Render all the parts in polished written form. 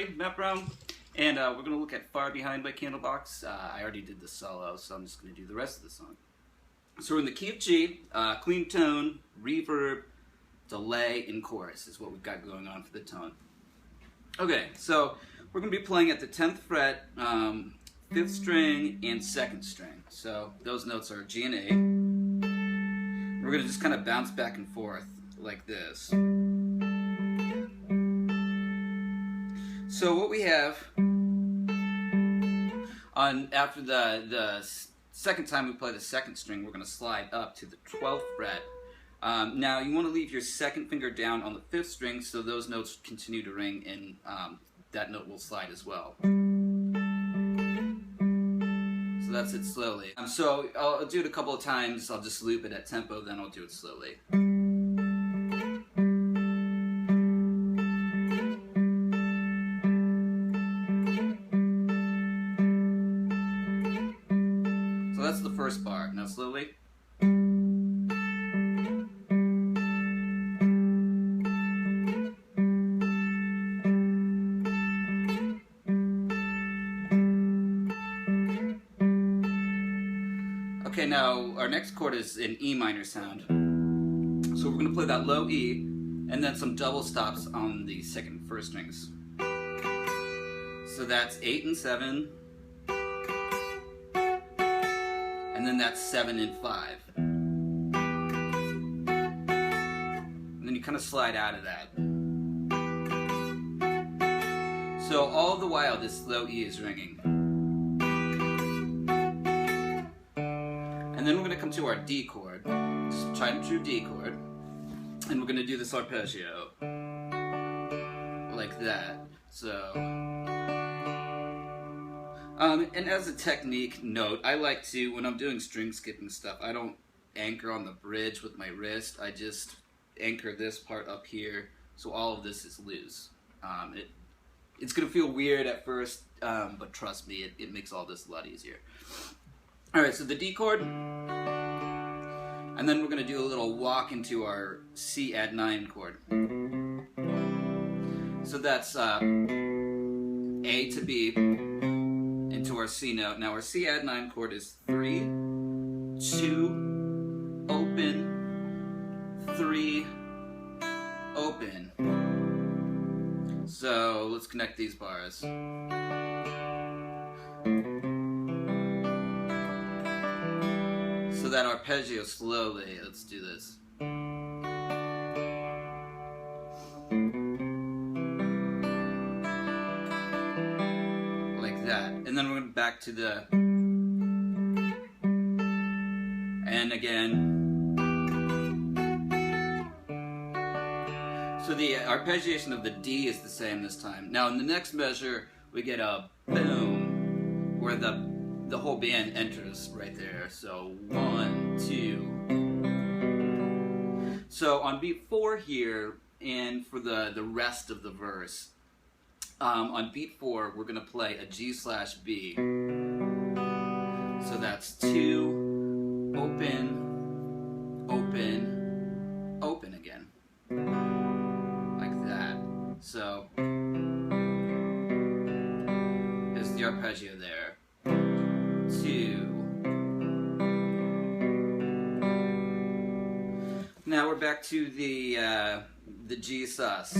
everybody, Matt Brown, and we're going to look at Far Behind by Candlebox. I already did the solo, so I'm just going to do the rest of the song. So we're in the key of G, clean tone, reverb, delay, and chorus is what we've got going on for the tone. Okay, so we're going to be playing at the 10th fret, 5th string, and 2nd string. So those notes are G and A. We're going to just kind of bounce back and forth like this. So what we have after the second time we play the 2nd string, we're going to slide up to the 12th fret. Now you want to leave your 2nd finger down on the 5th string so those notes continue to ring, and that note will slide as well. So that's it slowly. So I'll do it a couple of times. I'll just loop it at tempo, then I'll do it slowly. So that's the first bar. Now slowly. Okay, now our next chord is an E minor sound. So we're going to play that low E, and then some double stops on the 2nd and 1st strings. So that's 8 and 7, and then that's 7 and 5. And then you kind of slide out of that. So all the while this low E is ringing. And then we're going to come to our D chord, just tried and true D chord, and we're going to do this arpeggio, like that. So, and as a technique note, I like to, when I'm doing string skipping stuff, I don't anchor on the bridge with my wrist, I just anchor this part up here, so all of this is loose. It's going to feel weird at first, but trust me, it makes all this a lot easier. Alright, so the D chord, and then we're going to do a little walk into our C add 9 chord. So that's A to B into our C note. Now our C add 9 chord is 3, 2, open, 3, open. So let's connect these bars. So that arpeggio slowly, let's do this. Like that. And then we're going back to the, and again. So the arpeggiation of the D is the same this time. Now in the next measure, we get a boom, where the whole band enters right there. So 1, 2. So on beat 4 here, and for the rest of the verse, on beat 4 we're gonna play a G/B. So that's 2, open, open, open again, like that. So there's the arpeggio there. 2. Now we're back to the G sus.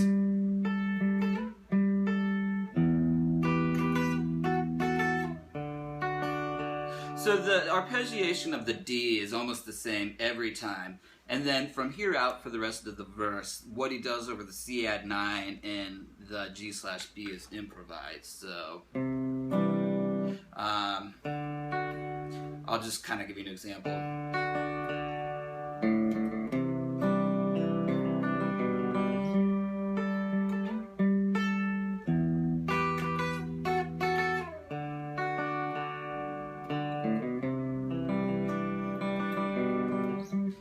So the arpeggiation of the D is almost the same every time, and then from here out for the rest of the verse, what he does over the C add 9 and the G/B is improvised. So I'll just kind of give you an example.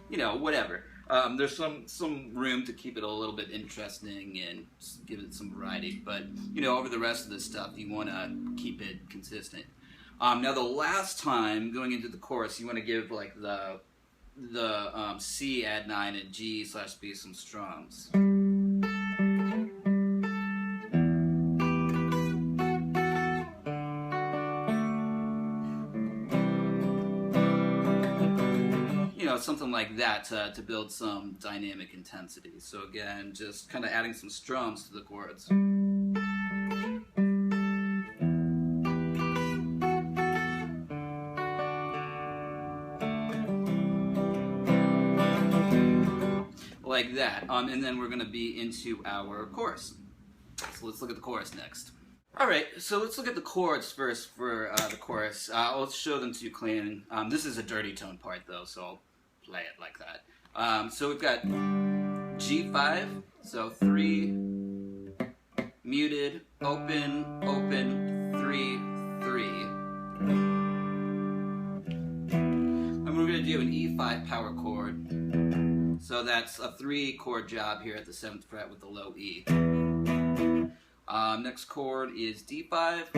You know, whatever. There's some room to keep it a little bit interesting and give it some variety, but you know, over the rest of this stuff, you want to keep it consistent. Now the last time, going into the chorus, you want to give like the C add 9 and G/B some strums. know, something like that to build some dynamic intensity. So again, just kind of adding some strums to the chords. Like that. And then we're going to be into our chorus. So let's look at the chorus next. Alright, so let's look at the chords first for the chorus. I'll show them to you clean. This is a dirty tone part though, so I'll play it like that. So we've got G5, so 3, muted, open, open, 3, 3. And we're going to do an E5 power chord. So that's a 3 chord job here at the 7th fret with the low E. Next chord is D5.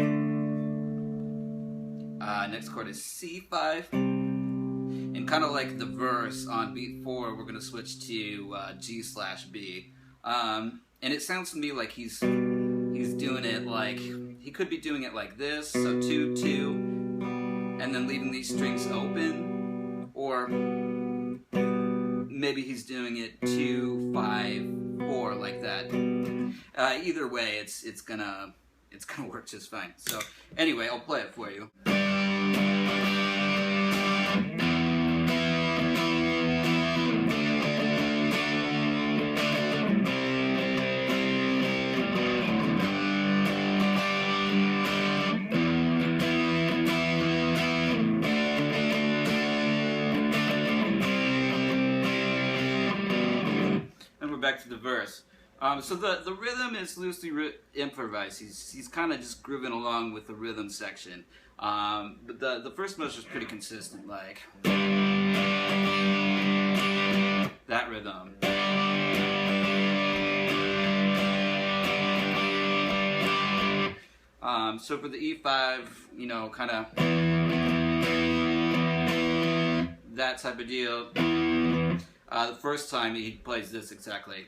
Next chord is C5. And kind of like the verse on beat 4, we're going to switch to G/B. And it sounds to me like he's doing it like, he could be doing it like this, so 2, 2, and then leaving these strings open, or maybe he's doing it 2, 5, 4 like that. Either way, it's gonna work just fine. So anyway, I'll play it for you. Back to the verse. So the rhythm is loosely improvised. He's kind of just grooving along with the rhythm section. But the first measure is pretty consistent, like that rhythm. So for the E5, you know, kind of that type of deal. The first time he plays this exactly.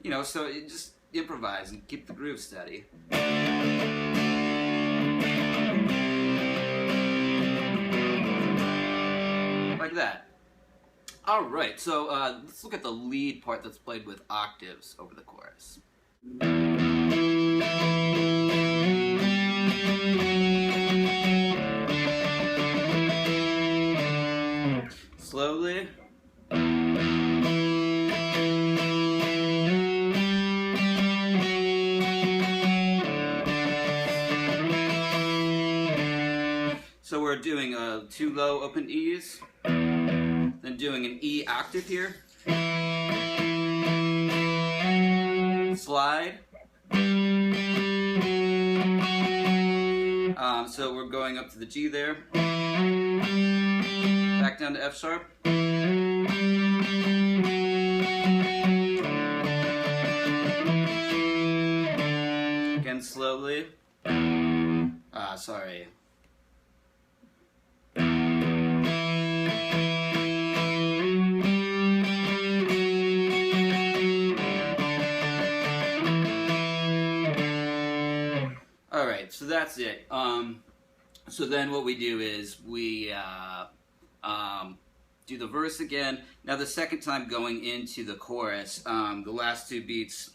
You know, so you just improvise and keep the groove steady. Like that. Alright, so let's look at the lead part that's played with octaves over the chorus. Slowly. So we're doing 2 low open E's, then doing an E octave here, slide. So we're going up to the G there, back down to F sharp. Again, slowly. Sorry. Alright, so that's it. So then what we do is we do the verse again. Now the second time going into the chorus, the last 2 beats,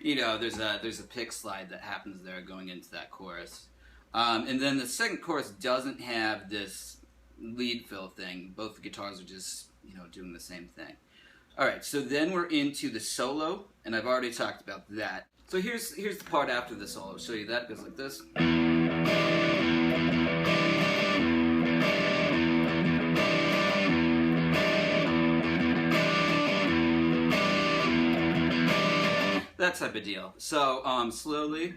you know, there's a pick slide that happens there going into that chorus. And then the second chorus doesn't have this lead fill thing. Both the guitars are just, you know, doing the same thing. Alright, so then we're into the solo, and I've already talked about that. So here's the part after the solo. I'll show you that. It goes like this. That type of deal. So slowly.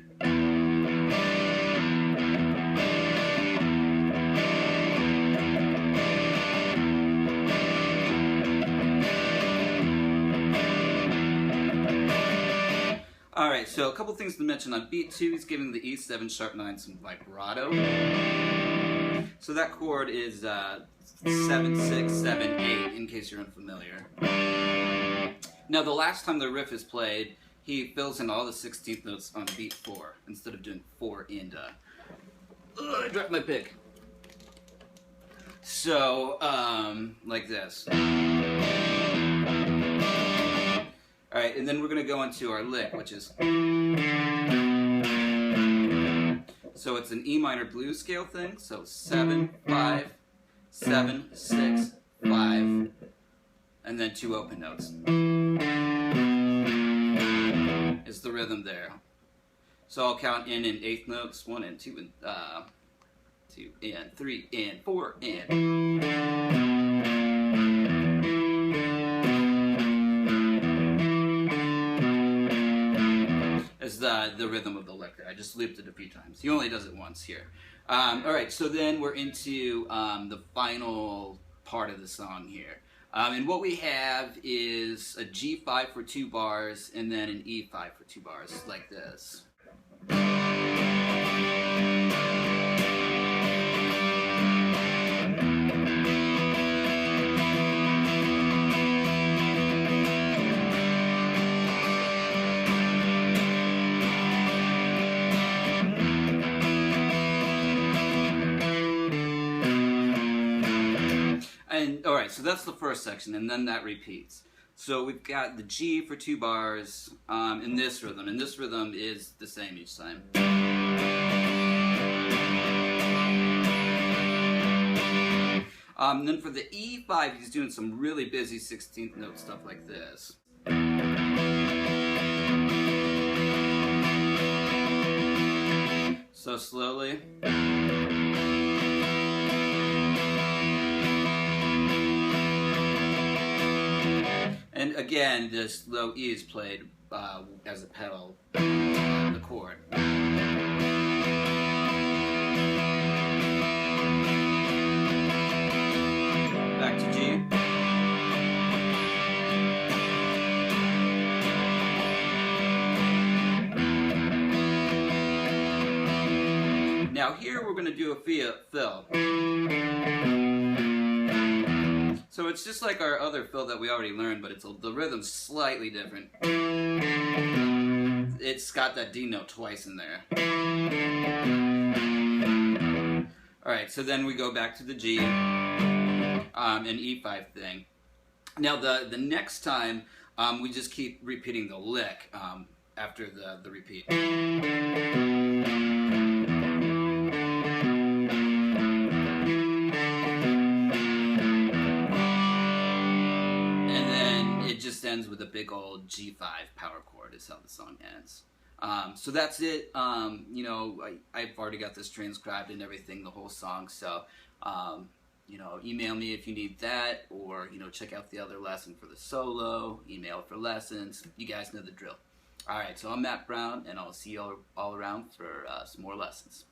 Alright, so a couple things to mention. On beat 2, he's giving the E7 sharp 9 some vibrato. So that chord is 7, 6, 7, 8, in case you're unfamiliar. Now, the last time the riff is played, he fills in all the 16th notes on beat 4, instead of doing 4 and I dropped my pick. So, like this. Alright, and then we're going to go into our lick, which is... So it's an E minor blues scale thing, so 7, 5, 7, 6, 5, and then 2 open notes. Is the rhythm there. So I'll count in eighth notes, 1 and 2 and 2 and 3 and 4 and... Is the rhythm of the lick there. I just looped it a few times. He only does it once here. Alright, so then we're into the final part of the song here. And what we have is a G5 for 2 bars and then an E5 for 2 bars, like this. And all right, so that's the first section, and then that repeats. So we've got the G for 2 bars in this rhythm, and this rhythm is the same each time. Then for the E5, he's doing some really busy 16th note stuff like this. So slowly. And again, this low E is played as a pedal, the chord. Back to G. Now here we're going to do a fill. So it's just like our other fill that we already learned, but the rhythm's slightly different. It's got that D note twice in there. Alright, so then we go back to the G and E5 thing. Now the next time, we just keep repeating the lick after the repeat. Just ends with a big old G5 power chord is how the song ends. So that's it. You know, I've already got this transcribed and everything, the whole song, so you know, email me if you need that, or you know, check out the other lesson for the solo, email for lessons. You guys know the drill. Alright, so I'm Matt Brown, and I'll see you all around for some more lessons.